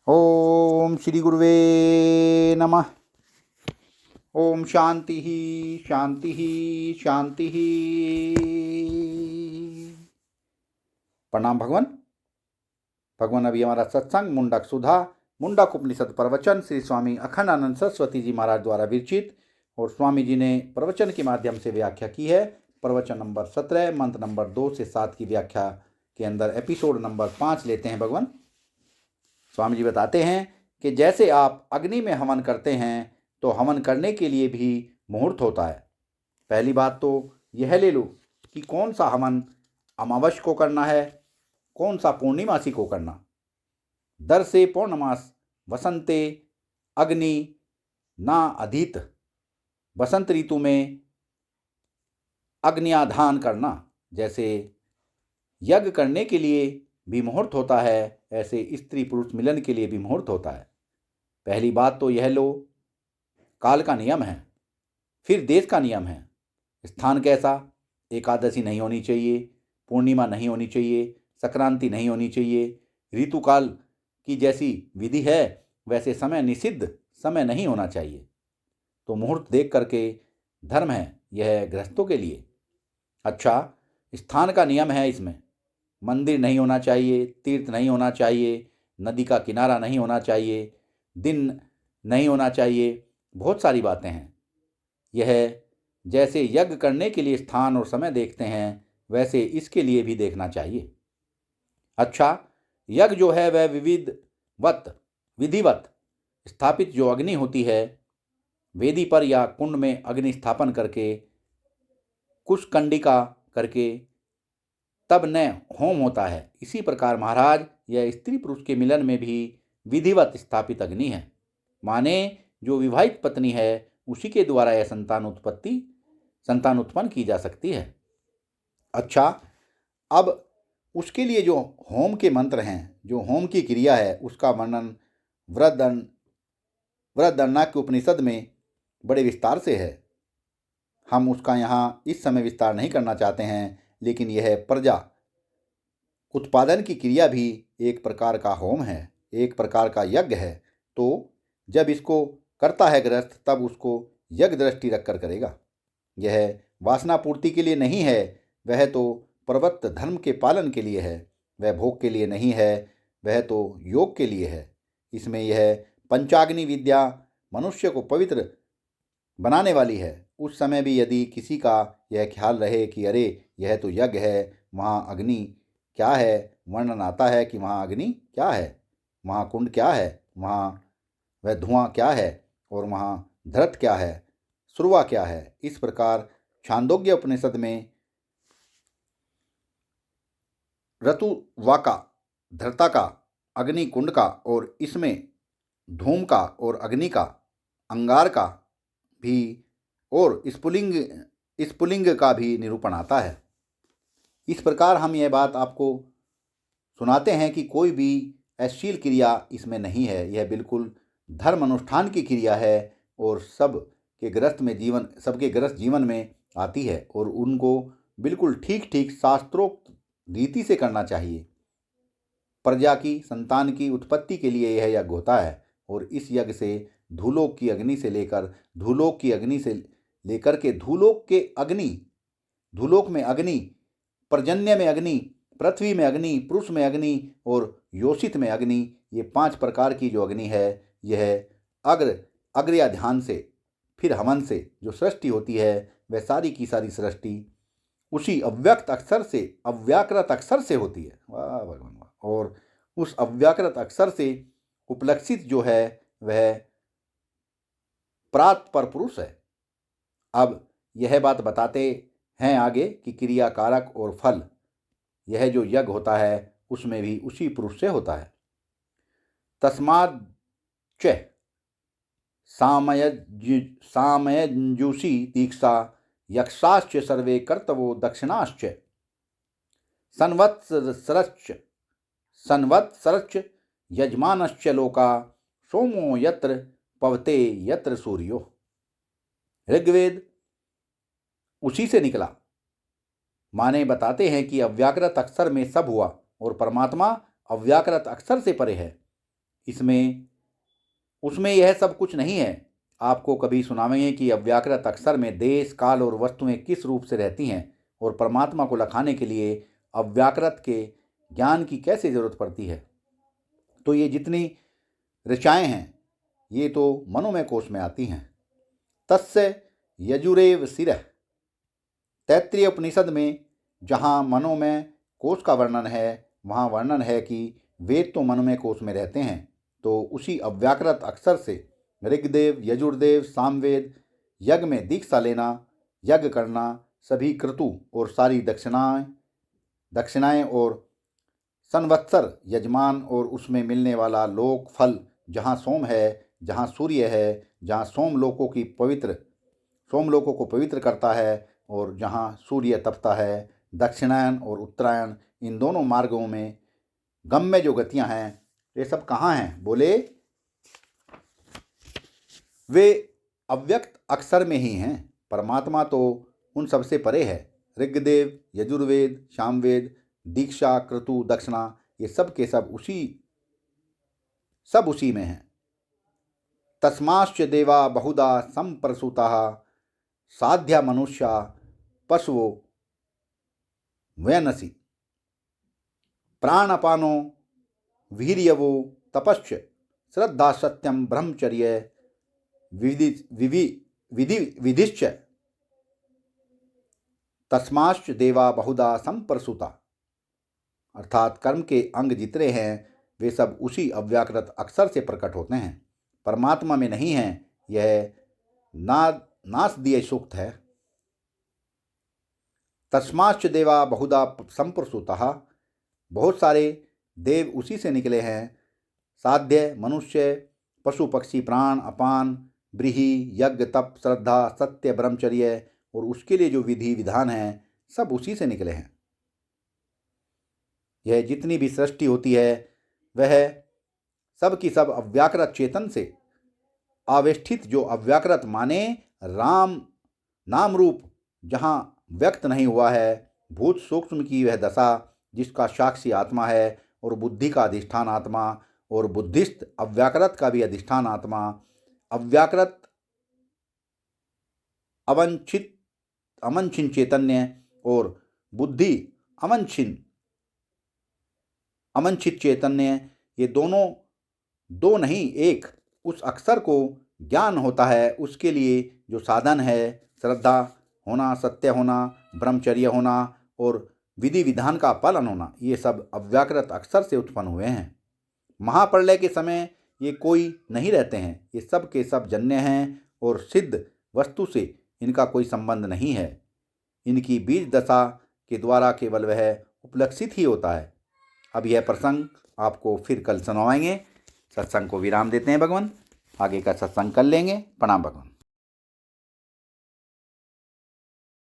ओम श्री गुरुवे नमः। ओम शांति ही शांति ही शांति ही। प्रणाम भगवान। भगवान अभी हमारा सत्संग मुंडक सुधा मुंडक उपनिषद प्रवचन श्री स्वामी अखंडानंद सरस्वती जी महाराज द्वारा विरचित और स्वामी जी ने प्रवचन के माध्यम से व्याख्या की है। प्रवचन नंबर 17 मंत्र नंबर 2 से 7 की व्याख्या के अंदर एपिसोड नंबर 5 लेते हैं। भगवान स्वामी जी बताते हैं कि जैसे आप अग्नि में हवन करते हैं तो हवन करने के लिए भी मुहूर्त होता है। पहली बात तो यह ले लो कि कौन सा हवन अमावस्या को करना है, कौन सा पूर्णिमासी को करना। दर से पौर्णमास वसंते अग्नि ना अधीत। वसंत ऋतु में अग्न्याधान करना, जैसे यज्ञ करने के लिए भी मुहूर्त होता है, ऐसे स्त्री पुरुष मिलन के लिए भी मुहूर्त होता है। पहली बात तो यह लो, काल का नियम है, फिर देश का नियम है। स्थान कैसा, एकादशी नहीं होनी चाहिए, पूर्णिमा नहीं होनी चाहिए, संक्रांति नहीं होनी चाहिए। ऋतुकाल की जैसी विधि है वैसे समय निषिद्ध समय नहीं होना चाहिए। तो मुहूर्त देख करके धर्म है यह गृहस्थों के लिए। अच्छा, स्थान का नियम है, इसमें मंदिर नहीं होना चाहिए, तीर्थ नहीं होना चाहिए, नदी का किनारा नहीं होना चाहिए, दिन नहीं होना चाहिए, बहुत सारी बातें हैं। यह जैसे यज्ञ करने के लिए स्थान और समय देखते हैं वैसे इसके लिए भी देखना चाहिए। अच्छा, यज्ञ जो है वह विधिवत स्थापित जो अग्नि होती है, वेदी पर या कुंड में अग्नि स्थापन करके कुशकंडिका करके तब न होम होता है। इसी प्रकार महाराज यह स्त्री पुरुष के मिलन में भी विधिवत स्थापित अग्नि है। माने जो विवाहित पत्नी है उसी के द्वारा यह संतान उत्पन्न की जा सकती है। अच्छा, अब उसके लिए जो होम के मंत्र हैं, जो होम की क्रिया है, उसका वर्णन वृहदरण्यक उपनिषद में बड़े विस्तार से है। हम उसका यहाँ इस समय विस्तार नहीं करना चाहते हैं, लेकिन यह प्रजा उत्पादन की क्रिया भी एक प्रकार का होम है, एक प्रकार का यज्ञ है। तो जब इसको करता है गृहस्थ तब उसको यज्ञ दृष्टि रखकर करेगा। यह वासना पूर्ति के लिए नहीं है, वह तो प्रवृत्त धर्म के पालन के लिए है। वह भोग के लिए नहीं है, वह तो योग के लिए है। इसमें यह पंचाग्नि विद्या मनुष्य को पवित्र बनाने वाली है। उस समय भी यदि किसी का यह ख्याल रहे कि अरे यह तो यज्ञ है, वहाँ अग्नि क्या है, वर्णन आता है कि वहाँ अग्नि क्या है, वहाँ कुंड क्या है, वहाँ वह धुआं क्या है, और वहाँ धरत क्या है, सुरवा क्या है। इस प्रकार छांदोग्य उपनिषद में ऋतुवाका, धरता का, अग्नि कुंड का और इसमें धूम का और अग्नि का, अंगार का भी और स्फुलिंग का भी निरूपण आता है। इस प्रकार हम यह बात आपको सुनाते हैं कि कोई भी अश्लील क्रिया इसमें नहीं है। यह बिल्कुल धर्म अनुष्ठान की क्रिया है और सबके गृहस्थ जीवन में आती है और उनको बिल्कुल ठीक ठीक शास्त्रोक्त रीति से करना चाहिए। प्रजा की संतान की उत्पत्ति के लिए यह यज्ञ होता है और इस यज्ञ से धूलोक की अग्नि से लेकर के धूलोक में अग्नि, पर्जन्य में अग्नि, पृथ्वी में अग्नि, पुरुष में अग्नि और योषित में अग्नि, ये 5 प्रकार की जो अग्नि है यह अग्र या ध्यान से फिर हवन से जो सृष्टि होती है वह सारी की सारी सृष्टि उसी अव्याकृत अक्षर से होती है। वाह भगवान वाह। और उस अव्याकृत अक्षर से उपलक्षित जो है वह प्रात पर पुरुष है। अब यह बात बताते हैं आगे कि क्रिया कारक और फल, यह जो यज्ञ होता है उसमें भी उसी पुरुष से होता है। तस्माद च सामयजुषी दीक्षा यक्षाश्च सर्वे कर्तवो दक्षिणाश्च संवत्सरश्च यजमानश्च लोका सोमो यत्र पवते यत्र सूर्यो। ऋग्वेद उसी से निकला। माने बताते हैं कि अव्याकृत अक्षर में सब हुआ और परमात्मा अव्याकृत अक्षर से परे है। इसमें उसमें यह सब कुछ नहीं है। आपको कभी सुनावेंगे कि अव्याकृत अक्षर में देश, काल और वस्तुएं किस रूप से रहती हैं और परमात्मा को लखाने के लिए अव्याकृत के ज्ञान की कैसे जरूरत पड़ती है। तो ये जितनी ऋचाएँ हैं ये तो मनोमय कोश में आती हैं। तस्य यजुरेव शिरः, तैत्तिरीय उपनिषद में जहाँ मनोमय कोश का वर्णन है वहाँ वर्णन है कि वेद तो मनोमय कोश में रहते हैं, तो उसी अव्याकृत अक्षर से ऋग्वेद, यजुर्वेद, सामवेद, यज्ञ में दीक्षा लेना, यज्ञ करना, सभी क्रतु और सारी दक्षिणाएं और संवत्सर यजमान और उसमें मिलने वाला लोक फल, जहाँ सोम है, जहाँ सूर्य है, जहाँ सोमलोकों को पवित्र करता है और जहाँ सूर्य तपता है, दक्षिणायन और उत्तरायण, इन दोनों मार्गों में गम्य जो गतियाँ हैं ये सब कहाँ हैं? बोले वे अव्यक्त अक्षर में ही हैं। परमात्मा तो उन सबसे परे है। ऋग्वेद, यजुर्वेद, सामवेद, दीक्षा, क्रतु, दक्षिणा, ये सब के सब उसी में हैं। तस्माश्च देवा बहुधा संप्रसूताः साध्या मनुष्या पशवो वयनसि प्राणपानो वीर्यवो तपश्च श्रद्धा सत्यम ब्रह्मचर्य विधिश्च तस्माश्च देवा बहुधा संप्रसूता, अर्थात कर्म के अंग जितने हैं वे सब उसी अव्याकृत अक्षर से प्रकट होते हैं, परमात्मा में नहीं हैं। यह नासदीय सूक्त है। तस्माश्च देवा बहुधा संप्रसूताः, बहुत सारे देव उसी से निकले हैं। साध्य मनुष्य, पशु पक्षी, प्राण, अपान, ब्रीहि, यज्ञ, तप, श्रद्धा, सत्य, ब्रह्मचर्य और उसके लिए जो विधि विधान हैं सब उसी से निकले हैं। यह जितनी भी सृष्टि होती है वह सब की सब अव्याकृत चेतन से आवेष्टित, जो अव्याकृत माने राम नाम रूप जहाँ व्यक्त नहीं हुआ है, भूत सूक्ष्म की वह दशा जिसका साक्षी आत्मा है और बुद्धि का अधिष्ठान आत्मा और बुद्धिस्त अव्याकृत का भी अधिष्ठान आत्मा, अव्याकृत अवंछिन चैतन्य और बुद्धि अवंछित चैतन्य, ये दोनों दो नहीं एक। उस अक्षर को ज्ञान होता है, उसके लिए जो साधन है श्रद्धा होना, सत्य होना, ब्रह्मचर्य होना और विधि विधान का पालन होना, ये सब अव्याकृत अक्षर से उत्पन्न हुए हैं। महाप्रलय के समय ये कोई नहीं रहते हैं, ये सब के सब जन्य हैं और सिद्ध वस्तु से इनका कोई संबंध नहीं है। इनकी बीज दशा के द्वारा केवल वह उपलक्षित ही होता है। अब यह प्रसंग आपको फिर कल सुनाएंगे। सत्संग को विराम देते हैं भगवान, आगे का सत्संग कर लेंगे। प्रणाम भगवान।